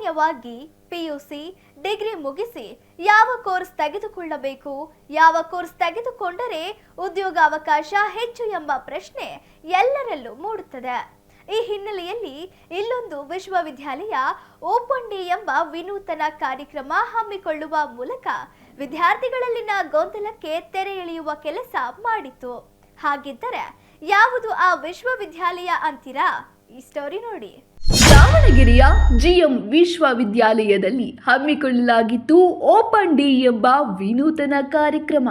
ಸಾಮಾನ್ಯವಾಗಿ PUC degree ಮುಗಿಸಿ ಯಾವ ಕೋರ್ಸ್ ತೆಗೆದುಕೊಳ್ಳಬೇಕು, ಯಾವ ಕೋರ್ಸ್ ತೆಗೆದುಕೊಂಡರೆ ಉದ್ಯೋಗಾವಕಾಶ ಹೆಚ್ಚು ಎಂಬ ಪ್ರಶ್ನೆ ಎಲ್ಲರಲ್ಲೂ ಮೂಡುತ್ತದೆ. ಈ ಹಿನ್ನೆಲೆಯಲ್ಲಿ ಇಲ್ಲೊಂದು ವಿಶ್ವವಿದ್ಯಾಲಯ ಓಪನ್ ಡೇ ಎಂಬ ವಿನೂತನ ಕಾರ್ಯಕ್ರಮ ಹಮ್ಮಿಕೊಳ್ಳುವ ಮೂಲಕ ವಿದ್ಯಾರ್ಥಿಗಳಲ್ಲಿನ ಗೊಂದಲಕ್ಕೆ ತೆರೆ ಎಳೆಯುವ ಕೆಲಸ ಮಾಡಿತು. ಹಾಗಿದ್ದರೆ ಯಾವುದು ಆ ವಿಶ್ವವಿದ್ಯಾಲಯ ಅಂತೀರಾ? ಈ ಸ್ಟೋರಿ ನೋಡಿ. ದಾವಣಗೆರೆಯ ಜಿಎಂ ವಿಶ್ವವಿದ್ಯಾಲಯದಲ್ಲಿ ಹಮ್ಮಿಕೊಳ್ಳಲಾಗಿತ್ತು ಓಪನ್ ಡೇ ಎಂಬ ವಿನೂತನ ಕಾರ್ಯಕ್ರಮ.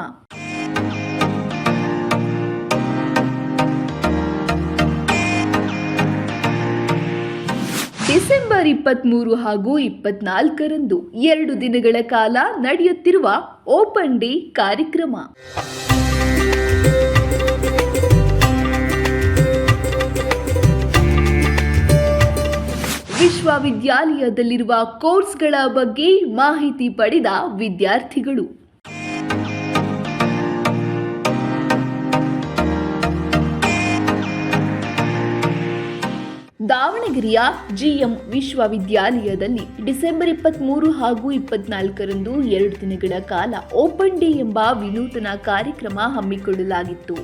ಡಿಸೆಂಬರ್ 23 ಹಾಗೂ 24ರಂದು 2 ದಿನಗಳ ಕಾಲ ನಡೆಯುತ್ತಿರುವ ಓಪನ್ ಡೇ ಕಾರ್ಯಕ್ರಮ. ವಿಶ್ವವಿದ್ಯಾಲಯದಲ್ಲಿರುವ ಕೋರ್ಸ್ಗಳ ಬಗ್ಗೆ ಮಾಹಿತಿ ಪಡೆದ ವಿದ್ಯಾರ್ಥಿಗಳು ದಾವಣಗೆರೆಯ ಜಿಎಂ ವಿಶ್ವವಿದ್ಯಾಲಯದಲ್ಲಿ ಡಿಸೆಂಬರ್ 23 ಹಾಗೂ 24ರಂದು 2 ದಿನಗಳ ಕಾಲ ಓಪನ್ ಡೇ ಎಂಬ ವಿನೂತನ ಕಾರ್ಯಕ್ರಮ ಹಮ್ಮಿಕೊಳ್ಳಲಾಗಿತ್ತು.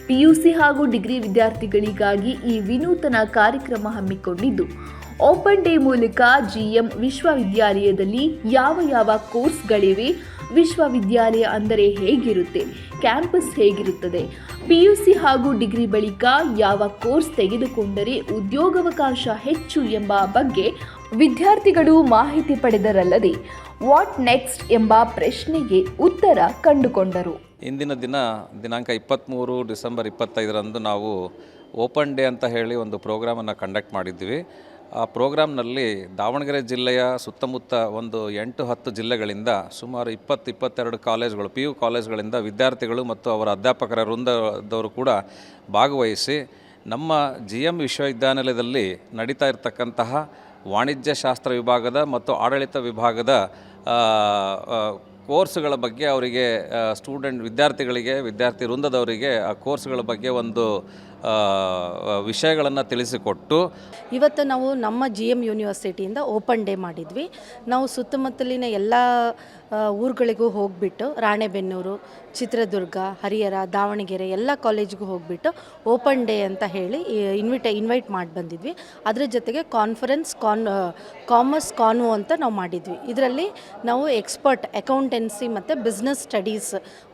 ಪಿಯುಸಿ ಹಾಗೂ ಡಿಗ್ರಿ ವಿದ್ಯಾರ್ಥಿಗಳಿಗಾಗಿ ಈ ವಿನೂತನ ಕಾರ್ಯಕ್ರಮ ಹಮ್ಮಿಕೊಂಡಿದ್ದು, ಓಪನ್ ಡೇ ಮೂಲಕ ಜಿಎಂ ವಿಶ್ವವಿದ್ಯಾಲಯದಲ್ಲಿ ಯಾವ ಕೋರ್ಸ್ಗಳಿವೆ, ವಿಶ್ವವಿದ್ಯಾಲಯ ಅಂದರೆ ಹೇಗಿರುತ್ತೆ, ಕ್ಯಾಂಪಸ್ ಹೇಗಿರುತ್ತದೆ, ಪಿಯುಸಿ ಹಾಗೂ ಡಿಗ್ರಿ ಬಳಿಕ ಯಾವ ಕೋರ್ಸ್ ತೆಗೆದುಕೊಂಡರೆ ಉದ್ಯೋಗಾವಕಾಶ ಹೆಚ್ಚು ಎಂಬ ಬಗ್ಗೆ ವಿದ್ಯಾರ್ಥಿಗಳು ಮಾಹಿತಿ ಪಡೆದರಲ್ಲದೆ ವಾಟ್ ನೆಕ್ಸ್ಟ್ ಎಂಬ ಪ್ರಶ್ನೆಗೆ ಉತ್ತರ ಕಂಡುಕೊಂಡರು. ಇಂದಿನ ದಿನಾಂಕ 23 ಡಿಸೆಂಬರ್ 25ರಂದು ನಾವು ಓಪನ್ ಡೇ ಅಂತ ಹೇಳಿ ಒಂದು ಪ್ರೋಗ್ರಾಮನ್ನು ಕಂಡಕ್ಟ್ ಮಾಡಿದ್ವಿ. ಆ ಪ್ರೋಗ್ರಾಮ್ನಲ್ಲಿ ದಾವಣಗೆರೆ ಜಿಲ್ಲೆಯ ಸುತ್ತಮುತ್ತ ಒಂದು 8-10 ಜಿಲ್ಲೆಗಳಿಂದ ಸುಮಾರು 20-22 ಕಾಲೇಜುಗಳು, PU ಕಾಲೇಜುಗಳಿಂದ ವಿದ್ಯಾರ್ಥಿಗಳು ಮತ್ತು ಅವರ ಅಧ್ಯಾಪಕರ ವೃಂದದವರು ಕೂಡ ಭಾಗವಹಿಸಿ ನಮ್ಮ GM ವಿಶ್ವವಿದ್ಯಾನಿಲಯದಲ್ಲಿ ನಡೀತಾ ಇರತಕ್ಕಂತಹ ವಾಣಿಜ್ಯ ಶಾಸ್ತ್ರ ವಿಭಾಗದ ಮತ್ತು ಆಡಳಿತ ವಿಭಾಗದ ಕೋರ್ಸ್ಗಳ ಬಗ್ಗೆ ಅವರಿಗೆ ವಿದ್ಯಾರ್ಥಿ ವೃಂದದವರಿಗೆ ಆ ಕೋರ್ಸ್ಗಳ ಬಗ್ಗೆ ಒಂದು ವಿಷಯಗಳನ್ನು ತಿಳಿಸಿಕೊಟ್ಟು ಇವತ್ತು ನಾವು ನಮ್ಮ GM ಯೂನಿವರ್ಸಿಟಿಯಿಂದ ಓಪನ್ ಡೇ ಮಾಡಿದ್ವಿ. ನಾವು ಸುತ್ತಮುತ್ತಲಿನ ಎಲ್ಲ ಊರುಗಳಿಗೂ ಹೋಗಿಬಿಟ್ಟು ರಾಣೆಬೆನ್ನೂರು, ಚಿತ್ರದುರ್ಗ, ಹರಿಹರ, ದಾವಣಗೆರೆ ಎಲ್ಲ ಕಾಲೇಜಿಗೂ ಹೋಗಿಬಿಟ್ಟು ಓಪನ್ ಡೇ ಅಂತ ಹೇಳಿ ಇನ್ವೈಟ್ ಮಾಡಿ ಬಂದಿದ್ವಿ. ಅದರ ಜೊತೆಗೆ ಕಾಮರ್ಸ್ ಕಾನ್ವೋ ಅಂತ ನಾವು ಮಾಡಿದ್ವಿ. ಇದರಲ್ಲಿ ನಾವು ಎಕ್ಸ್ಪರ್ಟ್ ಅಕೌಂಟೆನ್ಸಿ ಮತ್ತು ಬಿಸ್ನೆಸ್ ಸ್ಟಡೀಸ್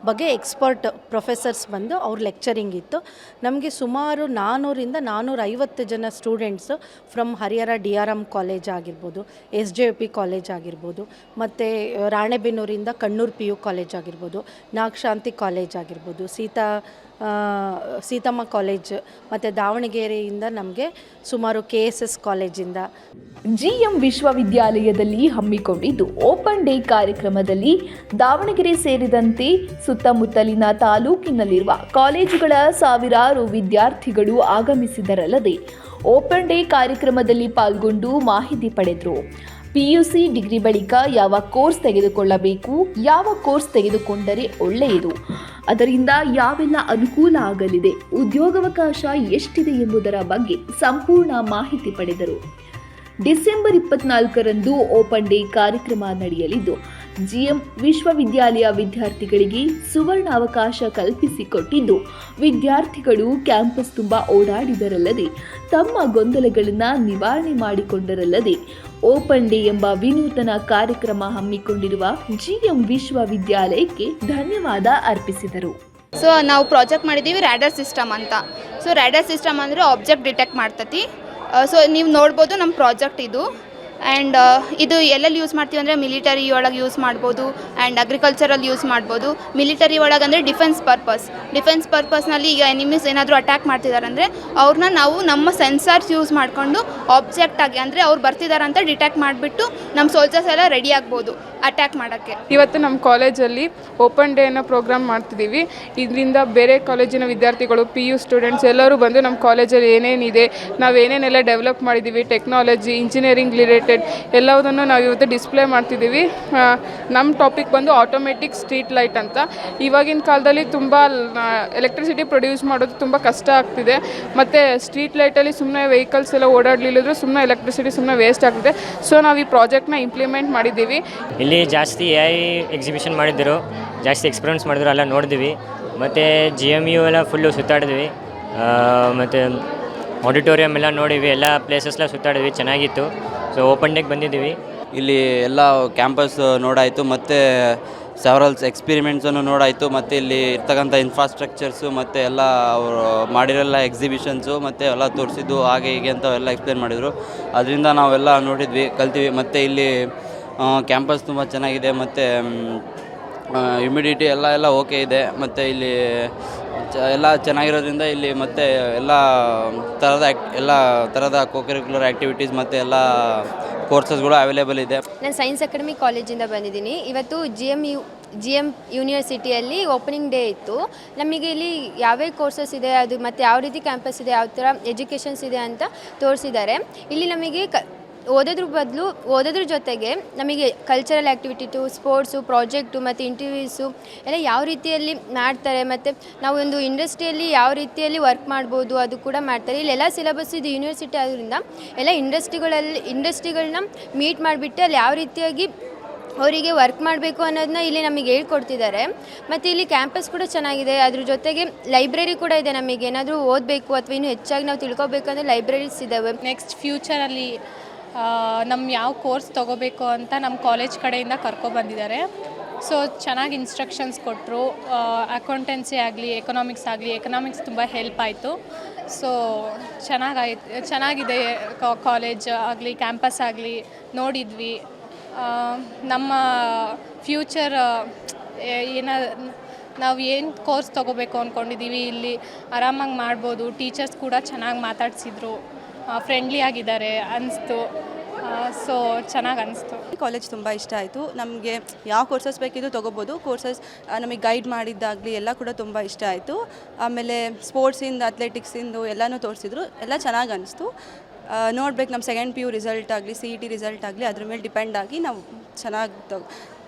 ಬಗ್ಗೆ ಎಕ್ಸ್ಪರ್ಟ್ ಪ್ರೊಫೆಸರ್ಸ್ ಬಂದು ಅವ್ರ ಲೆಕ್ಚರಿಂಗ್ ಇತ್ತು. ನಮಗೆ ಸುಮಾರು 400ರಿಂದ 450 ಜನ students from Harihara DRM college ಆಗಿರ್ಬೋದು, SJP ಕಾಲೇಜ್ ಆಗಿರ್ಬೋದು, ಮತ್ತು ರಾಣೆಬೆನ್ನೂರಿಂದ ಕಣ್ಣೂರು PU ಕಾಲೇಜ್ ಆಗಿರ್ಬೋದು, ನಾಗಶಾಂತಿ ಕಾಲೇಜ್ ಆಗಿರ್ಬೋದು, ಸೀತಮ್ಮ ಕಾಲೇಜ್, ಮತ್ತು ದಾವಣಗೆರೆಯಿಂದ ನಮಗೆ ಸುಮಾರು KSS ಕಾಲೇಜಿಂದ. GM ವಿಶ್ವವಿದ್ಯಾಲಯದಲ್ಲಿ ಹಮ್ಮಿಕೊಂಡಿದ್ದು ಓಪನ್ ಡೇ ಕಾರ್ಯಕ್ರಮದಲ್ಲಿ ದಾವಣಗೆರೆ ಸೇರಿದಂತೆ ಸುತ್ತಮುತ್ತಲಿನ ತಾಲೂಕಿನಲ್ಲಿರುವ ಕಾಲೇಜುಗಳ ಸಾವಿರಾರು ವಿದ್ಯಾರ್ಥಿಗಳು ಆಗಮಿಸಿದರಲ್ಲದೆ ಓಪನ್ ಡೇ ಕಾರ್ಯಕ್ರಮದಲ್ಲಿ ಪಾಲ್ಗೊಂಡು ಮಾಹಿತಿ ಪಡೆದರು. ಪಿಯುಸಿ ಡಿಗ್ರಿ ಬಳಿಕ ಯಾವ ಕೋರ್ಸ್ ತೆಗೆದುಕೊಳ್ಳಬೇಕು, ಯಾವ ಕೋರ್ಸ್ ತೆಗೆದುಕೊಂಡರೆ ಒಳ್ಳೆಯದು, ಅದರಿಂದ ಯಾವೆಲ್ಲ ಅನುಕೂಲ ಆಗಲಿದೆ, ಉದ್ಯೋಗಾವಕಾಶ ಎಷ್ಟಿದೆ ಎಂಬುದರ ಬಗ್ಗೆ ಸಂಪೂರ್ಣ ಮಾಹಿತಿ ಪಡೆದರು. ಡಿಸೆಂಬರ್ 24ರಂದು ಓಪನ್ ಡೇ ಕಾರ್ಯಕ್ರಮ ನಡೆಯಲಿದ್ದು, GM ವಿಶ್ವವಿದ್ಯಾಲಯ ವಿದ್ಯಾರ್ಥಿಗಳಿಗೆ ಸುವರ್ಣಾವಕಾಶ ಕಲ್ಪಿಸಿಕೊಟ್ಟಿದ್ದು, ವಿದ್ಯಾರ್ಥಿಗಳು ಕ್ಯಾಂಪಸ್ ತುಂಬ ಓಡಾಡಿದರಲ್ಲದೆ ತಮ್ಮ ಗೊಂದಲಗಳನ್ನು ನಿವಾರಣೆ ಮಾಡಿಕೊಂಡರಲ್ಲದೆ ಓಪನ್ ಡೇ ಎಂಬ ವಿನೂತನ ಕಾರ್ಯಕ್ರಮ ಹಮ್ಮಿಕೊಂಡಿರುವ GM ವಿಶ್ವವಿದ್ಯಾಲಯಕ್ಕೆ ಧನ್ಯವಾದ ಅರ್ಪಿಸಿದರು. ನಾವು ಪ್ರಾಜೆಕ್ಟ್ ಮಾಡಿದ್ದೀವಿ ರ್ಯಾಡರ್ ಸಿಸ್ಟಮ್ ಅಂತ. ರ್ಯಾಡರ್ ಸಿಸ್ಟಮ್ ಅಂದರೆ ಆಬ್ಜೆಕ್ಟ್ ಡಿಟೆಕ್ಟ್ ಮಾಡ್ತತಿ. ನೀವು ನೋಡ್ಬೋದು ನಮ್ಮ ಪ್ರಾಜೆಕ್ಟ್ ಇದು. ಆ್ಯಂಡ್ ಇದು ಎಲ್ಲೆಲ್ಲಿ ಯೂಸ್ ಮಾಡ್ತೀವಿ ಅಂದರೆ ಮಿಲಿಟರಿ ಒಳಗೆ ಯೂಸ್ ಮಾಡ್ಬೋದು ಆ್ಯಂಡ್ ಅಗ್ರಿಕಲ್ಚರಲ್ಲಿ ಯೂಸ್ ಮಾಡ್ಬೋದು. ಮಿಲಿಟರಿ ಒಳಗೆ ಅಂದರೆ ಡಿಫೆನ್ಸ್ ಪರ್ಪಸ್ನಲ್ಲಿ ಈಗ ಎನಿಮೀಸ್ ಏನಾದರೂ ಅಟ್ಯಾಕ್ ಮಾಡ್ತಿದ್ದಾರೆ ಅಂದರೆ ಅವ್ರನ್ನ ನಾವು ನಮ್ಮ ಸೆನ್ಸಾರ್ಸ್ ಯೂಸ್ ಮಾಡಿಕೊಂಡು ಆಬ್ಜೆಕ್ಟ್ ಆಗಿ ಅಂದರೆ ಅವ್ರು ಬರ್ತಿದ್ದಾರೆ ಅಂತ ಡಿಟೆಕ್ಟ್ ಮಾಡಿಬಿಟ್ಟು ನಮ್ಮ ಸೋಲ್ಜರ್ಸ್ ಎಲ್ಲ ರೆಡಿ ಆಗ್ಬೋದು ಅಟ್ಯಾಕ್ ಮಾಡೋಕ್ಕೆ. ಇವತ್ತು ನಮ್ಮ ಕಾಲೇಜಲ್ಲಿ ಓಪನ್ ಡೇ ಅನ್ನೋ ಪ್ರೋಗ್ರಾಮ್ ಮಾಡ್ತಿದ್ದೀವಿ. ಇದರಿಂದ ಬೇರೆ ಕಾಲೇಜಿನ ವಿದ್ಯಾರ್ಥಿಗಳು, PU ಸ್ಟೂಡೆಂಟ್ಸ್ ಎಲ್ಲರೂ ಬಂದು ನಮ್ಮ ಕಾಲೇಜಲ್ಲಿ ಏನೇನಿದೆ, ನಾವು ಏನೇನೆಲ್ಲ ಡೆವಲಪ್ ಮಾಡಿದ್ದೀವಿ, ಟೆಕ್ನಾಲಜಿ, ಇಂಜಿನಿಯರಿಂಗ್ ರಿಲೇಟೆಡ್ ರಿಲೇಟೆಡ್ ಎಲ್ಲವುದನ್ನು ನಾವು ಇವತ್ತು ಡಿಸ್ಪ್ಲೇ ಮಾಡ್ತಿದ್ದೀವಿ. ನಮ್ಮ ಟಾಪಿಕ್ ಬಂದು ಆಟೋಮೆಟಿಕ್ ಸ್ಟ್ರೀಟ್ ಲೈಟ್ ಅಂತ. ಇವಾಗಿನ ಕಾಲದಲ್ಲಿ ತುಂಬ ಎಲೆಕ್ಟ್ರಿಸಿಟಿ ಪ್ರೊಡ್ಯೂಸ್ ಮಾಡೋದು ತುಂಬ ಕಷ್ಟ ಆಗ್ತಿದೆ. ಮತ್ತು ಸ್ಟ್ರೀಟ್ ಲೈಟಲ್ಲಿ ಸುಮ್ಮನೆ ವೆಹಿಕಲ್ಸ್ ಎಲ್ಲ ಓಡಾಡಲಿಲ್ಲದ್ರೆ ಸುಮ್ಮನೆ ಎಲೆಕ್ಟ್ರಿಸಿಟಿ ಸುಮ್ಮನೆ ವೇಸ್ಟ್ ಆಗ್ತಿದೆ. ಸೊ ನಾವು ಈ ಪ್ರಾಜೆಕ್ಟ್ನ ಇಂಪ್ಲಿಮೆಂಟ್ ಮಾಡಿದ್ದೀವಿ. ಇಲ್ಲಿ ಜಾಸ್ತಿ AI ಎಕ್ಸಿಬಿಷನ್ ಮಾಡಿದ್ದರು, ಜಾಸ್ತಿ ಎಕ್ಸ್ಪೀರಿಯನ್ಸ್ ಮಾಡಿದ್ರು, ಎಲ್ಲ ನೋಡಿದ್ವಿ. ಮತ್ತು GMU ಎಲ್ಲ ಫುಲ್ಲು ಸುತ್ತಾಡಿದ್ವಿ. ಮತ್ತು ಆಡಿಟೋರಿಯಮ್ ಎಲ್ಲ ನೋಡಿದ್ವಿ, ಎಲ್ಲ ಪ್ಲೇಸಸ್ಲ ಸುತ್ತಾಡಿದ್ವಿ, ಚೆನ್ನಾಗಿತ್ತು. ಸೊ ಓಪನ್ ಡೇಗೆ ಬಂದಿದ್ದೀವಿ. ಇಲ್ಲಿ ಎಲ್ಲ ಕ್ಯಾಂಪಸ್ ನೋಡಾಯಿತು ಮತ್ತು ಸೆವರಲ್ಸ್ ಎಕ್ಸ್ಪಿರಿಮೆಂಟ್ಸನ್ನು ನೋಡಾಯಿತು. ಮತ್ತು ಇಲ್ಲಿ ಇರ್ತಕ್ಕಂಥ ಇನ್ಫ್ರಾಸ್ಟ್ರಕ್ಚರ್ಸು ಮತ್ತು ಎಲ್ಲ ಅವರು ಮಾಡಿರೋಲ್ಲ ಎಕ್ಸಿಬಿಷನ್ಸು ಮತ್ತು ಎಲ್ಲ ತೋರಿಸಿದ್ದು ಹಾಗೆ ಹೀಗೆ ಅಂತ ಎಲ್ಲ ಎಕ್ಸ್ಪ್ಲೇನ್ ಮಾಡಿದರು. ಅದರಿಂದ ನಾವೆಲ್ಲ ನೋಡಿದ್ವಿ, ಕಲ್ತೀವಿ. ಮತ್ತು ಇಲ್ಲಿ ಕ್ಯಾಂಪಸ್ ತುಂಬ ಚೆನ್ನಾಗಿದೆ ಮತ್ತು ಹ್ಯುಮಿಡಿಟಿ ಎಲ್ಲ ಓಕೆ ಇದೆ. ಮತ್ತು ಇಲ್ಲಿ ಎಲ್ಲ ಚೆನ್ನಾಗಿರೋದ್ರಿಂದ ಇಲ್ಲಿ ಮತ್ತು ಎಲ್ಲ ಥರದ ಕೋಕರಿಕ್ಯುಲರ್ ಆ್ಯಕ್ಟಿವಿಟೀಸ್ ಮತ್ತು ಎಲ್ಲ ಕೋರ್ಸಸ್ಗಳು ಅವೈಲೇಬಲ್ ಇದೆ. ನಾನು ಸೈನ್ಸ್ ಅಕಾಡೆಮಿ ಕಾಲೇಜಿಂದ ಬಂದಿದ್ದೀನಿ. ಇವತ್ತು GM ಯೂನಿವರ್ಸಿಟಿಯಲ್ಲಿ ಓಪನಿಂಗ್ ಡೇ ಇತ್ತು. ನಮಗೆ ಇಲ್ಲಿ ಯಾವ್ಯಾವ ಕೋರ್ಸಸ್ ಇದೆ, ಅದು ಮತ್ತು ಯಾವ ರೀತಿ ಕ್ಯಾಂಪಸ್ ಇದೆ, ಯಾವ ಥರ ಎಜುಕೇಷನ್ಸ್ ಇದೆ ಅಂತ ತೋರಿಸಿದ್ದಾರೆ. ಇಲ್ಲಿ ನಮಗೆ ಓದೋದ್ರ ಜೊತೆಗೆ ನಮಗೆ ಕಲ್ಚರಲ್ ಆ್ಯಕ್ಟಿವಿಟಿಟು, ಸ್ಪೋರ್ಟ್ಸು, ಪ್ರಾಜೆಕ್ಟು ಮತ್ತು ಇಂಟರ್ವ್ಯೂಸು ಎಲ್ಲ ಯಾವ ರೀತಿಯಲ್ಲಿ ಮಾಡ್ತಾರೆ, ಮತ್ತು ನಾವು ಒಂದು ಇಂಡಸ್ಟ್ರಿಯಲ್ಲಿ ಯಾವ ರೀತಿಯಲ್ಲಿ ವರ್ಕ್ ಮಾಡ್ಬೋದು ಅದು ಕೂಡ ಮಾಡ್ತಾರೆ. ಇಲ್ಲೆಲ್ಲ ಸಿಲೆಬಸ್ ಇದು ಯೂನಿವರ್ಸಿಟಿ ಆಗೋದ್ರಿಂದ ಎಲ್ಲ ಇಂಡಸ್ಟ್ರಿಗಳನ್ನ ಮೀಟ್ ಮಾಡಿಬಿಟ್ಟು ಅಲ್ಲಿ ಯಾವ ರೀತಿಯಾಗಿ ಅವರಿಗೆ ವರ್ಕ್ ಮಾಡಬೇಕು ಅನ್ನೋದನ್ನ ಇಲ್ಲಿ ನಮಗೆ ಹೇಳ್ಕೊಡ್ತಿದ್ದಾರೆ. ಮತ್ತು ಇಲ್ಲಿ ಕ್ಯಾಂಪಸ್ ಕೂಡ ಚೆನ್ನಾಗಿದೆ. ಅದ್ರ ಜೊತೆಗೆ ಲೈಬ್ರರಿ ಕೂಡ ಇದೆ. ನಮಗೆ ಏನಾದರೂ ಓದಬೇಕು ಅಥವಾ ಇನ್ನೂ ಹೆಚ್ಚಾಗಿ ನಾವು ತಿಳ್ಕೊಬೇಕಂದ್ರೆ ಲೈಬ್ರರೀಸ್ ಇದ್ದಾವೆ. ನೆಕ್ಸ್ಟ್ ಫ್ಯೂಚರಲ್ಲಿ ನಮ್ಮ ಯಾವ ಕೋರ್ಸ್ ತೊಗೋಬೇಕು ಅಂತ ನಮ್ಮ ಕಾಲೇಜ್ ಕಡೆಯಿಂದ ಕರ್ಕೊಬಂದಿದ್ದಾರೆ. ಸೊ ಚೆನ್ನಾಗಿ ಇನ್ಸ್ಟ್ರಕ್ಷನ್ಸ್ ಕೊಟ್ಟರು. ಅಕೌಂಟೆನ್ಸಿ ಆಗಲಿ, ಎಕನಾಮಿಕ್ಸ್ ತುಂಬ ಹೆಲ್ಪ್ ಆಯಿತು. ಸೊ ಚೆನ್ನಾಗಿದೆ ಕಾಲೇಜ್ ಆಗಲಿ, ಕ್ಯಾಂಪಸ್ ಆಗಲಿ ನೋಡಿದ್ವಿ. ನಮ್ಮ ಫ್ಯೂಚರ್ ನಾವು ಏನು ಕೋರ್ಸ್ ತೊಗೋಬೇಕು ಅಂದ್ಕೊಂಡಿದ್ದೀವಿ ಇಲ್ಲಿ ಆರಾಮಾಗಿ ಮಾಡ್ಬೋದು. ಟೀಚರ್ಸ್ ಕೂಡ ಚೆನ್ನಾಗಿ ಮಾತಾಡಿಸಿದ್ರು, ಫ್ರೆಂಡ್ಲಿ ಆಗಿದ್ದಾರೆ ಅನಿಸ್ತು. ಸೊ ಚೆನ್ನಾಗಿ ಅನಿಸ್ತು. ಕಾಲೇಜ್ ತುಂಬ ಇಷ್ಟ ಆಯಿತು. ನಮಗೆ ಯಾವ ಕೋರ್ಸಸ್ ಬೇಕಿದ್ದು ತೊಗೋಬೋದು. ಕೋರ್ಸಸ್ ನಮಗೆ ಗೈಡ್ ಮಾಡಿದ್ದಾಗಲಿ ಎಲ್ಲ ಕೂಡ ತುಂಬ ಇಷ್ಟ ಆಯಿತು. ಆಮೇಲೆ ಸ್ಪೋರ್ಟ್ಸಿಂದ, ಅಥ್ಲೆಟಿಕ್ಸಿಂದು ಎಲ್ಲನೂ ತೋರಿಸಿದ್ರು, ಎಲ್ಲ ಚೆನ್ನಾಗಿ ಅನಿಸ್ತು. ನೋಡ್ಬೇಕು, ನಮ್ಮ ಸೆಕೆಂಡ್ PU ರಿಸಲ್ಟ್ ಆಗಲಿ, CET ರಿಸಲ್ಟ್ ಆಗಲಿ, ಅದ್ರ ಮೇಲೆ ಡಿಪೆಂಡ್ ಆಗಿ ನಾವು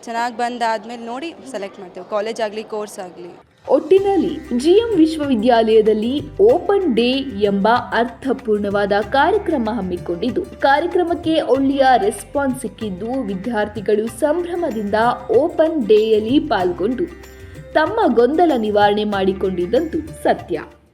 ಚೆನ್ನಾಗಿ ಬಂದಾದ್ಮೇಲೆ ನೋಡಿ ಸೆಲೆಕ್ಟ್ ಮಾಡ್ತೇವೆ, ಕಾಲೇಜ್ ಆಗಲಿ, ಕೋರ್ಸ್ ಆಗಲಿ. ಒಟ್ಟಿನಲ್ಲಿ GM ವಿಶ್ವವಿದ್ಯಾಲಯದಲ್ಲಿ ಓಪನ್ ಡೇ ಎಂಬ ಅರ್ಥಪೂರ್ಣವಾದ ಕಾರ್ಯಕ್ರಮ ಹಮ್ಮಿಕೊಂಡಿದ್ದು, ಕಾರ್ಯಕ್ರಮಕ್ಕೆ ಒಳ್ಳೆಯ ರೆಸ್ಪಾನ್ಸ್ ಸಿಕ್ಕಿದ್ದು ವಿದ್ಯಾರ್ಥಿಗಳು ಸಂಭ್ರಮದಿಂದ ಓಪನ್ ಡೇಯಲ್ಲಿ ಪಾಲ್ಗೊಂಡು ತಮ್ಮ ಗೊಂದಲ ನಿವಾರಣೆ ಮಾಡಿಕೊಂಡಿದ್ದಂತೂ ಸತ್ಯ.